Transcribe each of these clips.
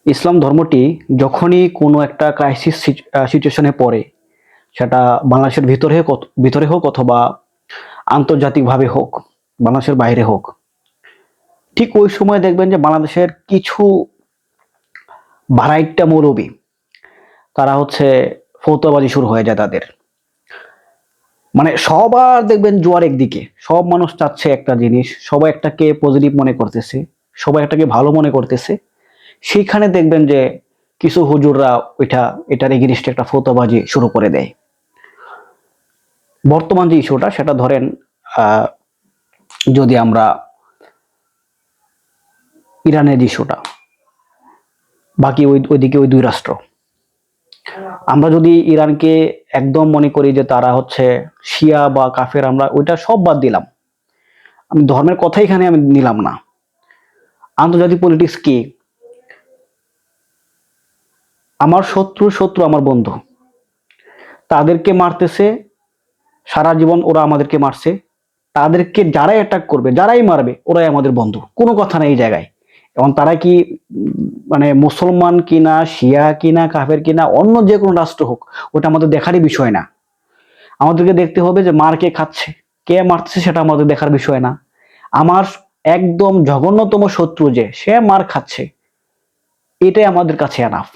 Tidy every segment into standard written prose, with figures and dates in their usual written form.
ইসলাম ধর্মটি যখনই কোনো একটা ক্রাইসিস সিচুয়েশনে পড়ে, সেটা বাংলাদেশের ভিতরে হোক অথবা আন্তর্জাতিকভাবে হোক, বাংলাদেশের বাইরে হোক, ঠিক ওই সময় দেখবেন যে বাংলাদেশের কিছু ভাড়াইট্টা মৌলবি তারা হচ্ছে ফতোয়াবাজি শুরু হয়ে যায় তাদের। মানে সবার দেখবেন জোয়ার একদিকে, সব মানুষ চাচ্ছে একটা জিনিস, সবাই একটাকে পজিটিভ মনে করতেছে, সবাই একটাকে ভালো মনে করতেছে। সেইখানে দেখবেন যে কিছু হুজুররা এটার এগেইনস্টে একটা ফতোয়াবাজি শুরু করে দেয়। বর্তমান যে ইস্যুটা সেটা ধরেন, যদি আমরা ইরানের ইস্যুটা, বাকি ওইদিকে ওই দুই রাষ্ট্র, আমরা যদি ইরানকে একদম মনে করি যে তারা হচ্ছে শিয়া বা কাফের, আমরা ওইটা সব বাদ দিলাম, আমি ধর্মের কথা এখানে আমি নিলাম না। আন্তর্জাতিক পলিটিক্স কি? আমার শত্রু আমার বন্ধু, তাদেরকে মারতেছে, সারা জীবন ওরা আমাদেরকে মারছে, তাদেরকে যারাই অ্যাটাক করবে, যারাই মারবে, ওরাই আমাদের বন্ধু, কোনো কথা নেই এই জায়গায়। এবং তারা কি মানে মুসলমান কিনা, শিয়া কিনা, কাফের কিনা, অন্য যে কোনো রাষ্ট্র হোক, ওটা আমাদের দেখারই বিষয় না। আমাদেরকে দেখতে হবে যে মার কে খাচ্ছে, কে মারছে, সেটা আমাদের দেখার বিষয় না। আমার একদম জঘন্যতম শত্রু যে সে মার খাচ্ছে, এটাই আমাদের কাছে এনাফ।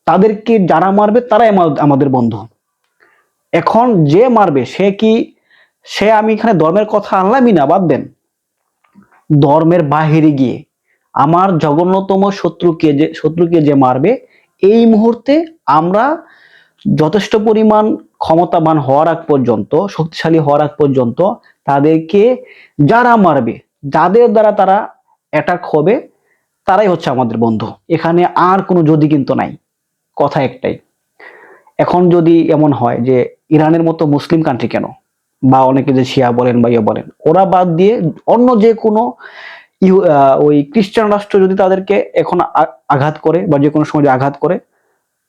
তাদেরকে যারা মারবে তারাই আমাদের বন্ধু। এখন যে মারবে সে আমি এখানে ধর্মের কথা আনলামই না, বাদ দেন। ধর্মের বাহিরে গিয়ে আমার জঘন্যতম শত্রুকে যে মারবে, এই মুহূর্তে আমরা যথেষ্ট পরিমাণ ক্ষমতাবান হওয়ার আগ পর্যন্ত, শক্তিশালী হওয়ার আগ পর্যন্ত তাদেরকে যারা মারবে, যাদের দ্বারা তারা অ্যাটাক হবে, তারাই হচ্ছে আমাদের বন্ধু। এখানে আর কোনো যদি কিন্তু নাই, কথা একটাই। এখন যদি এমন হয় যে ইরানের মতো মুসলিম কান্ট্রি কেন, বা অনেকে যে শিয়া বলেন বা ইয়ে বলেন, ওরা বাদ দিয়ে অন্য যে কোনো ওই খ্রিস্টান রাষ্ট্র যদি তাদেরকে এখন আঘাত করে বা যে কোনো সময় আঘাত করে,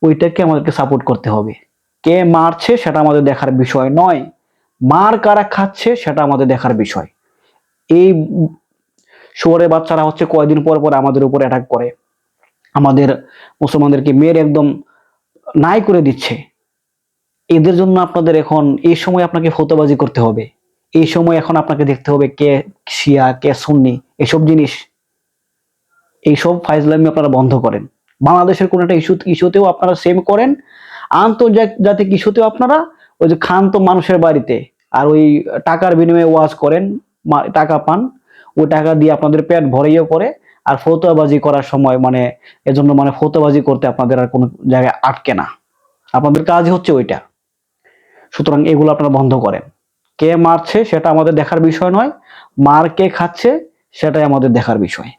ওইটাকে আমাদেরকে সাপোর্ট করতে হবে। কে মারছে সেটা আমাদের দেখার বিষয় নয়, মার কারা খাচ্ছে সেটা আমাদের দেখার বিষয়। এই শুয়োরের বাচ্চারা হচ্ছে কয়েকদিন পর পর আমাদের উপর অ্যাটাক করে, আমাদের মুসলমানদেরকে মেরে একদম নাই করে দিচ্ছে। এদের জন্য আপনাদের এখন এই সময় আপনাকে ফতোয়াবাজি করতে হবে। এই সময় এখন আপনাকে দেখতে হবে কে শিয়া, কে সুন্নি, এসব জিনিস, এইসব ফাইজলামি আপনারা বন্ধ করেন। বাংলাদেশের কোন একটা ইস্যুতেও আপনারা সেম করেন, আন্তর্জাতিক ইস্যুতেও আপনারা ওই যে খান তো মানুষের বাড়িতে, আর ওই টাকার বিনিময়ে ওয়াজ করেন, টাকা পান, ওই টাকা দিয়ে আপনাদের পেট ভরাইও করে, আর ফতোয়াবাজি করার সময় মানে এজন্য মানে ফতোয়াবাজি করতে আপনাদের আর কোনো জায়গায় আটকে না। আপনাদের কাজই হচ্ছে ওইটা। সুতরাং এগুলো আপনারা বন্ধ করেন। কে মারছে সেটা আমাদের দেখার বিষয় নয়, মার কে খাচ্ছে সেটাই আমাদের দেখার বিষয়।